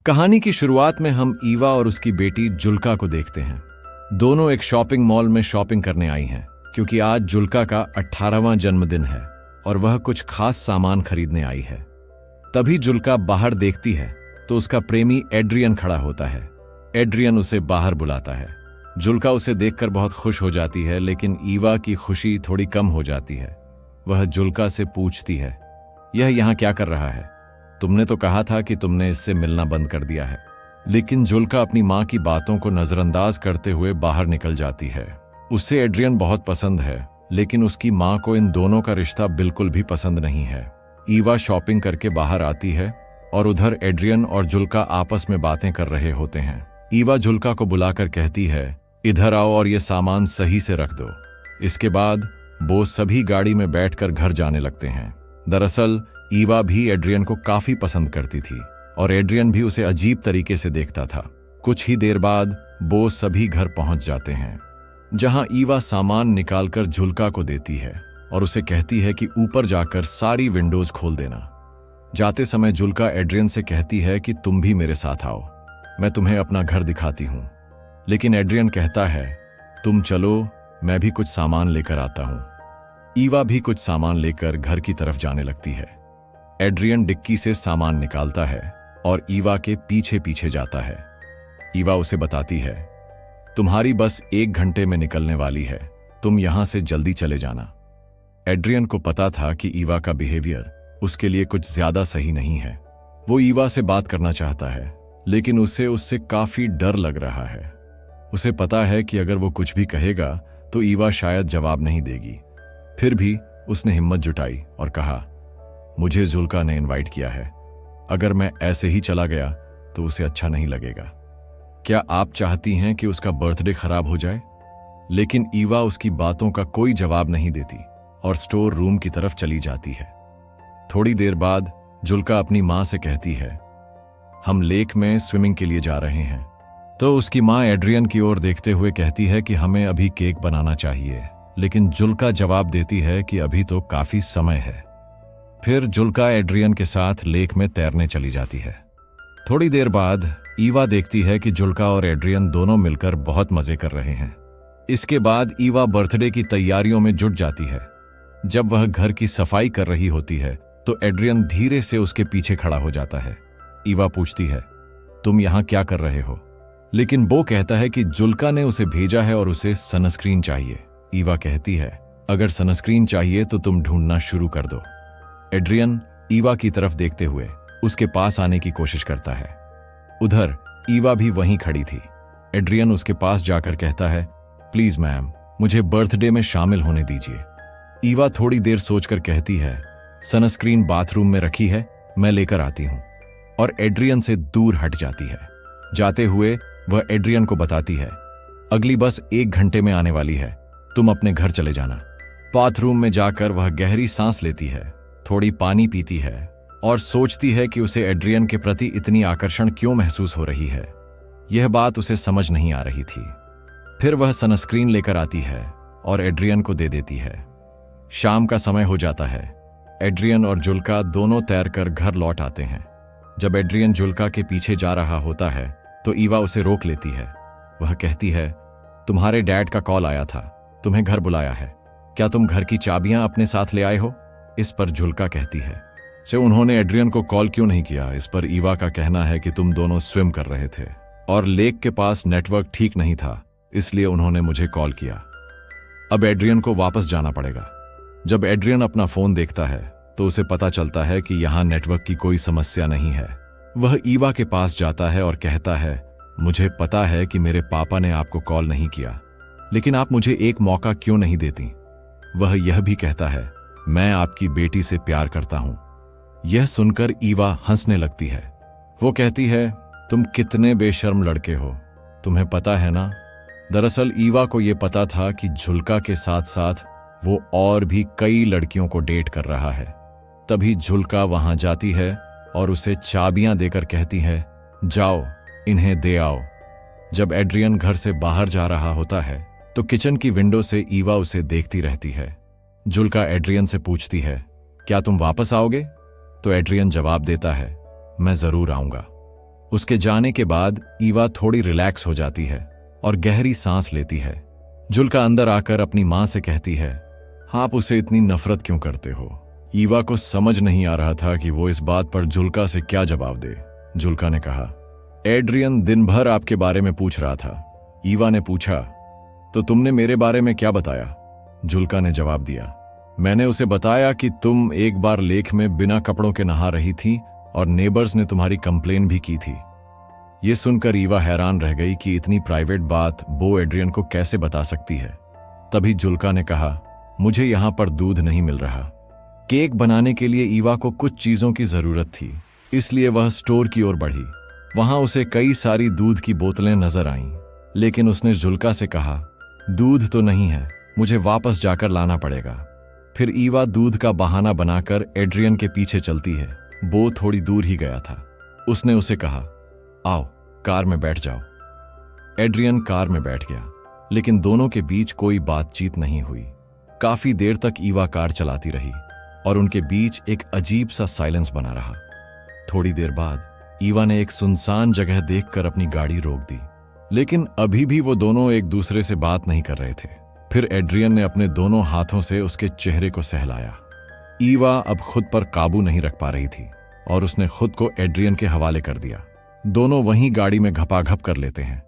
कहानी की शुरुआत में हम ईवा और उसकी बेटी जुल्का को देखते हैं। दोनों एक शॉपिंग मॉल में शॉपिंग करने आई हैं क्योंकि आज जुल्का का 18वां जन्मदिन है और वह कुछ खास सामान खरीदने आई है। तभी जुल्का बाहर देखती है तो उसका प्रेमी एड्रियन खड़ा होता है। एड्रियन उसे बाहर बुलाता है। जुल्का उसे देखकर बहुत खुश हो जाती है, लेकिन ईवा की खुशी थोड़ी कम हो जाती है। वह जुल्का से पूछती है, यह यहाँ क्या कर रहा है? तुमने तो कहा था कि तुमने इससे मिलना बंद कर दिया है। लेकिन जुल्का अपनी माँ की बातों को नजरअंदाज करते हुए बाहर निकल जाती है। उसे एड्रियन बहुत पसंद है, लेकिन उसकी माँ को इन दोनों का रिश्ता बिल्कुल भी पसंद नहीं है। ईवा शॉपिंग करके बाहर आती है और उधर एड्रियन और जुल्का आपस में बातें कर रहे होते हैं। ईवा जुल्का को बुलाकर कहती है, इधर आओ और ये सामान सही से रख दो। इसके बाद वो सभी गाड़ी में बैठकर घर जाने लगते हैं। दरअसल ईवा भी एड्रियन को काफी पसंद करती थी और एड्रियन भी उसे अजीब तरीके से देखता था। कुछ ही देर बाद वो सभी घर पहुंच जाते हैं, जहां ईवा सामान निकालकर जुल्का को देती है और उसे कहती है कि ऊपर जाकर सारी विंडोज खोल देना। जाते समय जुल्का एड्रियन से कहती है कि तुम भी मेरे साथ आओ, मैं तुम्हें अपना घर दिखाती हूं। लेकिन एड्रियन कहता है, तुम चलो, मैं भी कुछ सामान लेकर आता हूं। ईवा भी कुछ सामान लेकर घर की तरफ जाने लगती है। एड्रियन डिक्की से सामान निकालता है और ईवा के पीछे पीछे जाता है। ईवा उसे बताती है, तुम्हारी बस 1 घंटे में निकलने वाली है, तुम यहां से जल्दी चले जाना। एड्रियन को पता था कि ईवा का बिहेवियर उसके लिए कुछ ज्यादा सही नहीं है। वो ईवा से बात करना चाहता है, लेकिन उसे उससे काफी डर लग रहा है। उसे पता है कि अगर वो कुछ भी कहेगा तो ईवा शायद जवाब नहीं देगी। फिर भी उसने हिम्मत जुटाई और कहा, मुझे जुल्का ने इनवाइट किया है, अगर मैं ऐसे ही चला गया तो उसे अच्छा नहीं लगेगा। क्या आप चाहती हैं कि उसका बर्थडे खराब हो जाए? लेकिन ईवा उसकी बातों का कोई जवाब नहीं देती और स्टोर रूम की तरफ चली जाती है। थोड़ी देर बाद जुल्का अपनी मां से कहती है, हम लेक में स्विमिंग के लिए जा रहे हैं। तो उसकी मां एड्रियन की ओर देखते हुए कहती है कि हमें अभी केक बनाना चाहिए, लेकिन जुल्का जवाब देती है कि अभी तो काफी समय है। फिर जुल्का एड्रियन के साथ लेक में तैरने चली जाती है। थोड़ी देर बाद ईवा देखती है कि जुल्का और एड्रियन दोनों मिलकर बहुत मजे कर रहे हैं। इसके बाद ईवा बर्थडे की तैयारियों में जुट जाती है। जब वह घर की सफाई कर रही होती है तो एड्रियन धीरे से उसके पीछे खड़ा हो जाता है। ईवा पूछती है, तुम यहां क्या कर रहे हो? लेकिन वो कहता है कि जुल्का ने उसे भेजा है और उसे सनस्क्रीन चाहिए। ईवा कहती है, अगर सनस्क्रीन चाहिए तो तुम ढूंढना शुरू कर दो। एड्रियन ईवा की तरफ देखते हुए उसके पास आने की कोशिश करता है। उधर ईवा भी वहीं खड़ी थी। एड्रियन उसके पास जाकर कहता है, प्लीज मैम, मुझे बर्थडे में शामिल होने दीजिए। ईवा थोड़ी देर सोचकर कहती है, सनस्क्रीन बाथरूम में रखी है, मैं लेकर आती हूं, और एड्रियन से दूर हट जाती है। जाते हुए वह एड्रियन को बताती है, अगली बस 1 घंटे में आने वाली है, तुम अपने घर चले जाना। बाथरूम में जाकर वह गहरी सांस लेती है, थोड़ी पानी पीती है और सोचती है कि उसे एड्रियन के प्रति इतनी आकर्षण क्यों महसूस हो रही है। यह बात उसे समझ नहीं आ रही थी। फिर वह सनस्क्रीन लेकर आती है और एड्रियन को दे देती है। शाम का समय हो जाता है। एड्रियन और जुल्का दोनों तैरकर घर लौट आते हैं। जब एड्रियन जुल्का के पीछे जा रहा होता है तो ईवा उसे रोक लेती है। वह कहती है, तुम्हारे डैड का कॉल आया था, तुम्हें घर बुलाया है, क्या तुम घर की चाबियां अपने साथ ले आए हो? इस पर जुल्का कहती है, जो उन्होंने एड्रियन को कॉल क्यों नहीं किया? इस पर ईवा का कहना है कि तुम दोनों स्विम कर रहे थे और लेक के पास नेटवर्क ठीक नहीं था, इसलिए उन्होंने मुझे कॉल किया। अब एड्रियन को वापस जाना पड़ेगा। जब एड्रियन अपना फोन देखता है तो उसे पता चलता है कि यहां नेटवर्क की कोई समस्या नहीं है। वह ईवा के पास जाता है और कहता है, मुझे पता है कि मेरे पापा ने आपको कॉल नहीं किया, लेकिन आप मुझे एक मौका क्यों नहीं देती? वह यह भी कहता है, मैं आपकी बेटी से प्यार करता हूं। यह सुनकर ईवा हंसने लगती है। वो कहती है, तुम कितने बेशर्म लड़के हो, तुम्हें पता है ना? दरअसल ईवा को यह पता था कि जुल्का के साथ साथ वो और भी कई लड़कियों को डेट कर रहा है। तभी जुल्का वहां जाती है और उसे चाबियां देकर कहती है, जाओ, इन्हें दे आओ। जब एड्रियन घर से बाहर जा रहा होता है तो किचन की विंडो से ईवा उसे देखती रहती है। जुल्का एड्रियन से पूछती है, क्या तुम वापस आओगे? तो एड्रियन जवाब देता है, मैं जरूर आऊंगा। उसके जाने के बाद ईवा थोड़ी रिलैक्स हो जाती है और गहरी सांस लेती है। जुल्का अंदर आकर अपनी मां से कहती है, आप उसे इतनी नफरत क्यों करते हो? ईवा को समझ नहीं आ रहा था कि वो इस बात पर जुल्का से क्या जवाब दे। जुल्का ने कहा, एड्रियन दिन भर आपके बारे में पूछ रहा था। ईवा ने पूछा, तो तुमने मेरे बारे में क्या बताया? जुल्का ने जवाब दिया, मैंने उसे बताया कि तुम एक बार लेक में बिना कपड़ों के नहा रही थी और नेबर्स ने तुम्हारी कंप्लेन भी की थी। यह सुनकर ईवा हैरान रह गई कि इतनी प्राइवेट बात बो एड्रियन को कैसे बता सकती है। तभी जुल्का ने कहा, मुझे यहां पर दूध नहीं मिल रहा। केक बनाने के लिए ईवा को कुछ चीजों की जरूरत थी, इसलिए वह स्टोर की ओर बढ़ी। वहां उसे कई सारी दूध की बोतलें नजर आईं, लेकिन उसने जुल्का से कहा, दूध तो नहीं है, मुझे वापस जाकर लाना पड़ेगा। फिर ईवा दूध का बहाना बनाकर एड्रियन के पीछे चलती है। बो थोड़ी दूर ही गया था। उसने उसे कहा, आओ कार में बैठ जाओ। एड्रियन कार में बैठ गया, लेकिन दोनों के बीच कोई बातचीत नहीं हुई। काफी देर तक ईवा कार चलाती रही और उनके बीच एक अजीब सा साइलेंस बना रहा। थोड़ी देर बाद ईवा ने एक सुनसान जगह देखकर अपनी गाड़ी रोक दी, लेकिन अभी भी वो दोनों एक दूसरे से बात नहीं कर रहे थे। फिर एड्रियन ने अपने दोनों हाथों से उसके चेहरे को सहलाया। ईवा अब खुद पर काबू नहीं रख पा रही थी और उसने खुद को एड्रियन के हवाले कर दिया। दोनों वहीं गाड़ी में घपाघप कर लेते हैं।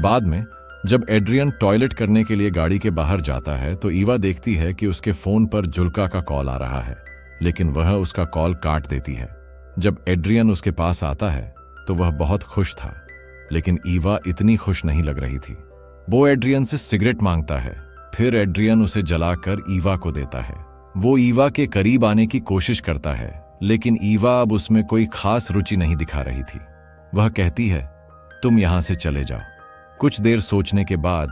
बाद में जब एड्रियन टॉयलेट करने के लिए गाड़ी के बाहर जाता है तो ईवा देखती है कि उसके फोन पर जुल्का का कॉल आ रहा है, लेकिन वह उसका कॉल काट देती है। जब एड्रियन उसके पास आता है तो वह बहुत खुश था, लेकिन ईवा इतनी खुश नहीं लग रही थी। वो एड्रियन से सिगरेट मांगता है, फिर एड्रियन उसे जलाकर ईवा को देता है। वो ईवा के करीब आने की कोशिश करता है, लेकिन ईवा अब उसमें कोई खास रुचि नहीं दिखा रही थी। वह कहती है, तुम यहां से चले जाओ। कुछ देर सोचने के बाद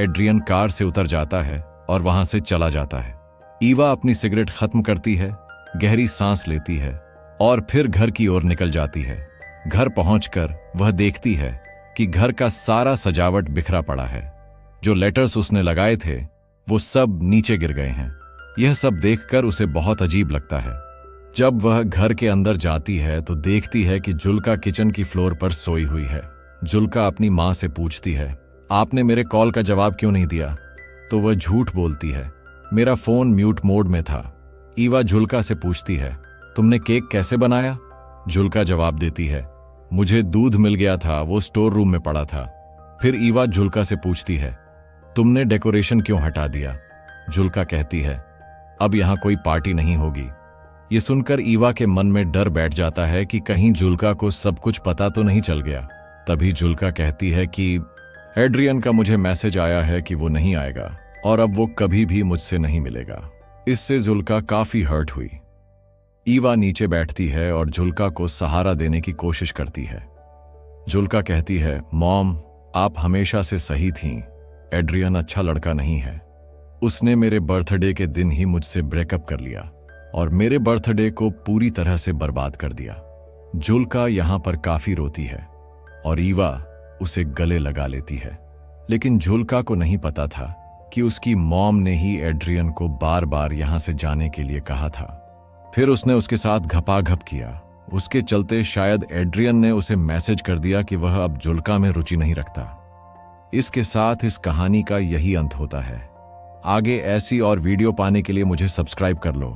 एड्रियन कार से उतर जाता है और वहां से चला जाता है। ईवा अपनी सिगरेट खत्म करती है, गहरी सांस लेती है और फिर घर की ओर निकल जाती है। घर पहुंचकर वह देखती है कि घर का सारा सजावट बिखरा पड़ा है। जो लेटर्स उसने लगाए थे वो सब नीचे गिर गए हैं। यह सब देखकर उसे बहुत अजीब लगता है। जब वह घर के अंदर जाती है तो देखती है कि जुल्का किचन की फ्लोर पर सोई हुई है। जुल्का अपनी मां से पूछती है, आपने मेरे कॉल का जवाब क्यों नहीं दिया? तो वह झूठ बोलती है, मेरा फोन म्यूट मोड में था। ईवा जुल्का से पूछती है, तुमने केक कैसे बनाया? जुल्का जवाब देती है, मुझे दूध मिल गया था, वो स्टोर रूम में पड़ा था। फिर ईवा जुल्का से पूछती है, तुमने डेकोरेशन क्यों हटा दिया? जुल्का कहती है, अब यहां कोई पार्टी नहीं होगी। ये सुनकर ईवा के मन में डर बैठ जाता है कि कहीं जुल्का को सब कुछ पता तो नहीं चल गया। तभी जुल्का कहती है कि एड्रियन का मुझे मैसेज आया है कि वो नहीं आएगा और अब वो कभी भी मुझसे नहीं मिलेगा। इससे जुल्का काफी हर्ट हुई। ईवा नीचे बैठती है और जुल्का को सहारा देने की कोशिश करती है। जुल्का कहती है, मॉम, आप हमेशा से सही थीं। एड्रियन अच्छा लड़का नहीं है। उसने मेरे बर्थडे के दिन ही मुझसे ब्रेकअप कर लिया और मेरे बर्थडे को पूरी तरह से बर्बाद कर दिया। जुल्का यहां पर काफी रोती है और ईवा उसे गले लगा लेती है, लेकिन जुल्का को नहीं पता था कि उसकी मॉम ने ही एड्रियन को बार बार यहां से जाने के लिए कहा था। फिर उसने उसके साथ घपाघप किया। उसके चलते शायद एड्रियन ने उसे मैसेज कर दिया कि वह अब जुल्का में रुचि नहीं रखता। इसके साथ इस कहानी का यही अंत होता है। आगे ऐसी और वीडियो पाने के लिए मुझे सब्सक्राइब कर लो।